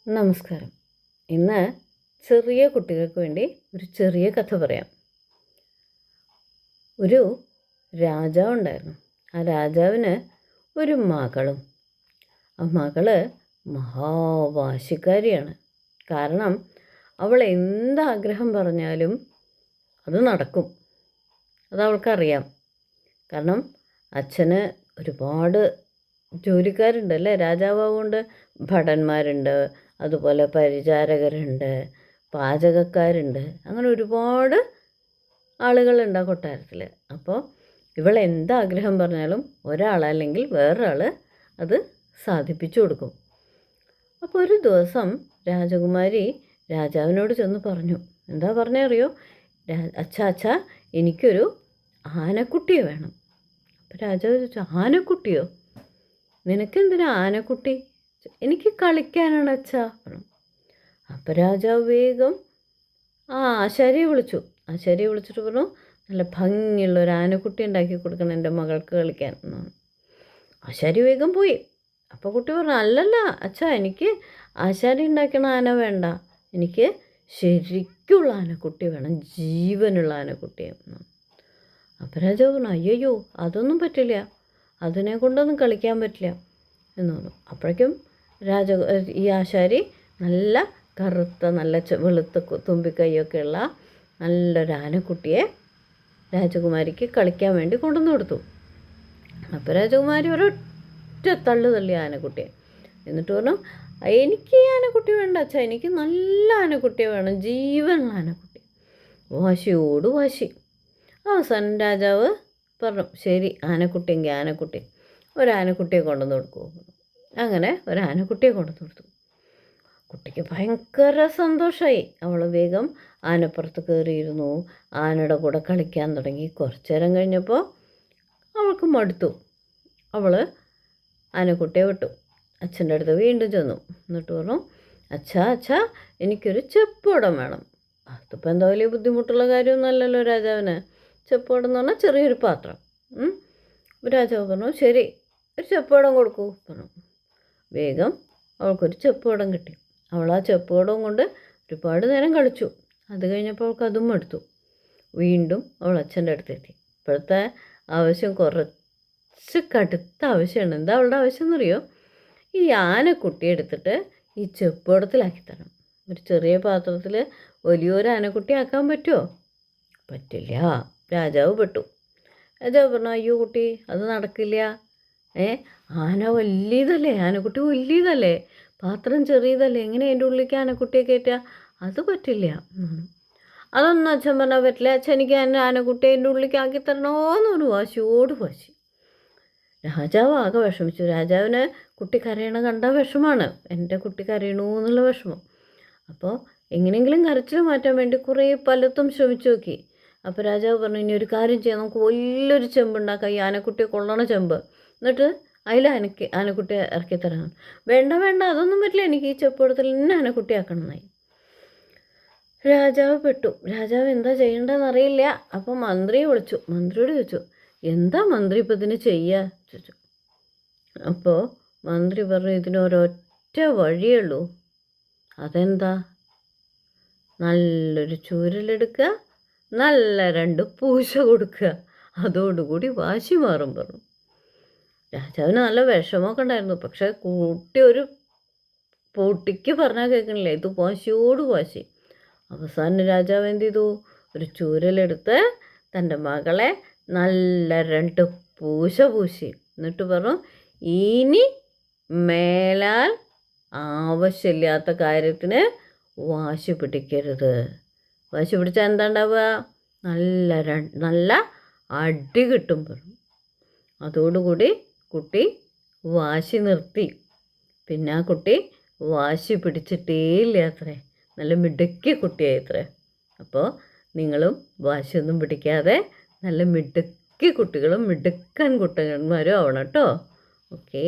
നമസ്കാരം. ഇന്ന് ചെറിയ കുട്ടികൾക്ക് വേണ്ടി ഒരു ചെറിയ കഥ പറയാം. ഒരു രാജാവുണ്ടായിരുന്നു. ആ രാജാവിന് ഒരു മകളും. ആ മകള് മഹാവാശിക്കാരിയാണ്. കാരണം അവൾ എന്താഗ്രഹം പറഞ്ഞാലും അത് നടക്കും. അതവൾക്കറിയാം. കാരണം അച്ഛന് ഒരുപാട് ജോലിക്കാരുണ്ട് അല്ലേ, രാജാവുകൊണ്ട്. ഭടന്മാരുണ്ട്, അതുപോലെ പരിചാരകരുണ്ട്, പാചകക്കാരുണ്ട്, അങ്ങനെ ഒരുപാട് ആളുകളുണ്ട് ആ കൊട്ടാരത്തിൽ. അപ്പോൾ ഇവൾ എന്താഗ്രഹം പറഞ്ഞാലും ഒരാളല്ലെങ്കിൽ വേറൊരാൾ അത് സാധിപ്പിച്ചു കൊടുക്കും. അപ്പോൾ ഒരു ദിവസം രാജകുമാരി രാജാവിനോട് ചെന്ന് പറഞ്ഞു. എന്താ പറഞ്ഞറിയോ? അച്ഛാ, എനിക്കൊരു ആനക്കുട്ടിയെ വേണം. അപ്പോൾ രാജാവ് ചോദിച്ചു, ആനക്കുട്ടിയോ? നിനക്കെന്തിനാ ആനക്കുട്ടി? എനിക്ക് കളിക്കാനാണ് അച്ഛാ. അപ്പം രാജാവ് വേഗം ആശാരിയെ വിളിച്ചു. ആശാരിയെ വിളിച്ചിട്ട് പറഞ്ഞു, നല്ല ഭംഗിയുള്ള ഒരു ആനക്കുട്ടി ഉണ്ടാക്കി കൊടുക്കണം എൻ്റെ മകൾക്ക് കളിക്കാൻ എന്നാണ്. ആശാരി വേഗം പോയി. അപ്പോൾ കുട്ടി പറഞ്ഞു, അല്ലല്ല അച്ഛാ, എനിക്ക് ആശാരി ഉണ്ടാക്കണ ആന വേണ്ട, എനിക്ക് ശരിക്കുള്ള ആനക്കുട്ടി വേണം, ജീവനുള്ള ആനക്കുട്ടിയെ എന്നാണ്. അപ്പം രാജാവ് പറഞ്ഞു, അയ്യോ അതൊന്നും പറ്റില്ല, അതിനെ കൊണ്ടൊന്നും കളിക്കാൻ പറ്റില്ല എന്ന് പറഞ്ഞു. അപ്പോഴേക്കും ഈ ആശാരി നല്ല കറുത്ത, നല്ല വെളുത്ത തുമ്പിക്കൈയൊക്കെയുള്ള നല്ലൊരു ആനക്കുട്ടിയെ രാജകുമാരിക്ക് കളിക്കാൻ വേണ്ടി കൊണ്ടുവന്ന് കൊടുത്തു. അപ്പോൾ രാജകുമാരി ഒരൊറ്റ തള്ളി ആനക്കുട്ടിയെ. എന്നിട്ട് പറഞ്ഞു, എനിക്ക് ഈ ആനക്കുട്ടി വേണ്ട അച്ഛാ, എനിക്ക് നല്ല ആനക്കുട്ടിയെ വേണം, ജീവനുള്ള ആനക്കുട്ടി. വാശിയോട് വാശി. അവസാനം രാജാവ് പറഞ്ഞു, ശരി ആനക്കുട്ടിയെങ്കിൽ ആനക്കുട്ടി, ഒരാനക്കുട്ടിയെ കൊണ്ടുവന്ന് കൊടുക്കൂ. അങ്ങനെ ഒരാനക്കുട്ടിയെ കൊണ്ടുവന്ന് കൊടുത്തു. കുട്ടിക്ക് ഭയങ്കര സന്തോഷമായി. അവൾ വേഗം ആനപ്പുറത്ത് കയറിയിരുന്നു, ആനയുടെ കൂടെ കളിക്കാൻ തുടങ്ങി. കുറച്ചു നേരം കഴിഞ്ഞപ്പോൾ അവൾക്ക് മടുത്തു. അവൾ ആനക്കുട്ടിയെ വിട്ടു. അച്ഛൻ്റെ അടുത്ത് വീണ്ടും ചെന്നു. എന്നിട്ട് പറഞ്ഞു, അച്ഛാ, എനിക്കൊരു ചെപ്പുടം വേണം. അതിപ്പോൾ എന്താ വലിയ ബുദ്ധിമുട്ടുള്ള കാര്യമൊന്നുമല്ലല്ലോ രാജാവിന്. ചെപ്പുടം എന്ന് പറഞ്ഞാൽ ചെറിയൊരു പാത്രം. രാജാവ് പറഞ്ഞു, ശരി, ഒരു ചെപ്പുടം കൊടുക്കൂ പറഞ്ഞു. വേഗം അവൾക്കൊരു ചെപ്പുടം കിട്ടി. അവൾ ആ ചെപ്പുടം കൊണ്ട് ഒരുപാട് നേരം കളിച്ചു. അത് കഴിഞ്ഞപ്പോൾ അവൾക്ക് അതും എടുത്തു. വീണ്ടും അവൾ അച്ഛൻ്റെ അടുത്തെത്തി. ഇപ്പോഴത്തെ ആവശ്യം കുറച്ച് കടുത്ത ആവശ്യമാണ്. എന്താ അവളുടെ ആവശ്യം എന്നറിയോ? ഈ ആനക്കുട്ടി എടുത്തിട്ട് ഈ ചെപ്പുടത്തിലാക്കി തരണം. ഒരു ചെറിയ പാത്രത്തിൽ വലിയൊരു ആനക്കുട്ടി ആക്കാൻ പറ്റുമോ? പറ്റില്ല. രാജാവ് പെട്ടു. രാജാവ് പറഞ്ഞു, അയ്യോ കുട്ടി, അത് നടക്കില്ല. ആന വലിയതല്ലേ, ആനക്കുട്ടി വലിയതല്ലേ, പാത്രം ചെറിയതല്ലേ, എങ്ങനെ എൻ്റെ ഉള്ളിലേക്ക് ആനക്കുട്ടിയെ കയറ്റുക? അത് പറ്റില്ല. അതൊന്നും അച്ഛൻ പറഞ്ഞാൽ പറ്റില്ല. അച്ഛൻ എനിക്ക് ആനക്കുട്ടിയെ എൻ്റെ ഉള്ളിലേക്ക് ആക്കി തരണോന്ന് പറഞ്ഞു. വാശിയോട് വാശി. രാജാവ് ആകെ വിഷമിച്ചു. രാജാവിന് കുട്ടി കരയണ കണ്ട വിഷമാണ്. എൻ്റെ കുട്ടി കരയണു എന്നുള്ള വിഷമം. അപ്പോൾ എങ്ങനെയെങ്കിലും കരച്ചിൽ മാറ്റാൻ വേണ്ടി കുറേ പലതും ശ്രമിച്ചു നോക്കി. അപ്പോൾ രാജാവ് പറഞ്ഞു, ഇനി ഒരു കാര്യം ചെയ്യാം, നമുക്ക് വലിയൊരു ചെമ്പുണ്ടാക്കാം, ഈ ആനക്കുട്ടിയെ കൊള്ളണ ചെമ്പ്, എന്നിട്ട് അതിൽ ആനക്കുട്ടിയെ ഇറക്കി തരാം. വേണ്ട, അതൊന്നും പറ്റില്ല, എനിക്ക് ഈ ചെപ്പുടത്തിൽ തന്നെ ആനക്കുട്ടി ആക്കണമെന്നായി. രാജാവ് പെട്ടു. രാജാവ് എന്താ ചെയ്യേണ്ടതെന്ന് അറിയില്ല. അപ്പോൾ മന്ത്രിയെ വിളിച്ചു. മന്ത്രിയോട് ചോദിച്ചു, എന്താ മന്ത്രി ഇപ്പം ഇതിന് ചെയ്യുക ചോദിച്ചു. അപ്പോൾ മന്ത്രി പറഞ്ഞു, ഇതിനൊരൊറ്റ വഴിയുള്ളൂ. അതെന്താ? നല്ലൊരു ചൂരലെടുക്കുക, നല്ല 2 പൂശ കൊടുക്കുക, അതോടുകൂടി വാശി മാറും പറഞ്ഞു. രാജാവിന് നല്ല വിഷമമൊക്കെ ഉണ്ടായിരുന്നു. പക്ഷെ കുട്ടി ഒരു പൊട്ടിക്ക് പറഞ്ഞാൽ കേൾക്കണില്ല. ഇത് വാശിയോട് വാശി. അവസാനം രാജാവ് എന്ത് ചെയ്തു? ഒരു ചൂരലെടുത്ത് തൻ്റെ മകളെ നല്ല 2 പൂശ പൂശി. എന്നിട്ട് പറഞ്ഞു, ഇനി മേലാൽ ആവശ്യമില്ലാത്ത കാര്യത്തിന് വാശി പിടിക്കരുത്. വാശി പിടിച്ചാൽ എന്താ ഉണ്ടാവുക? നല്ല അടി കിട്ടും പറഞ്ഞു. അതോടുകൂടി കുട്ടി വാശി നിർത്തി. പിന്നെ ആ കുട്ടി വാശി പിടിച്ചിട്ടേ ഇല്ല അത്രേ. നല്ല മിടുക്കി കുട്ടിയായിത്രേ. അപ്പോൾ നിങ്ങളും വാശിയൊന്നും പിടിക്കാതെ നല്ല മിടുക്കി കുട്ടികളും മിടുക്കൻ കുട്ടികന്മാരും ആവണം കേട്ടോ. ഓക്കേ.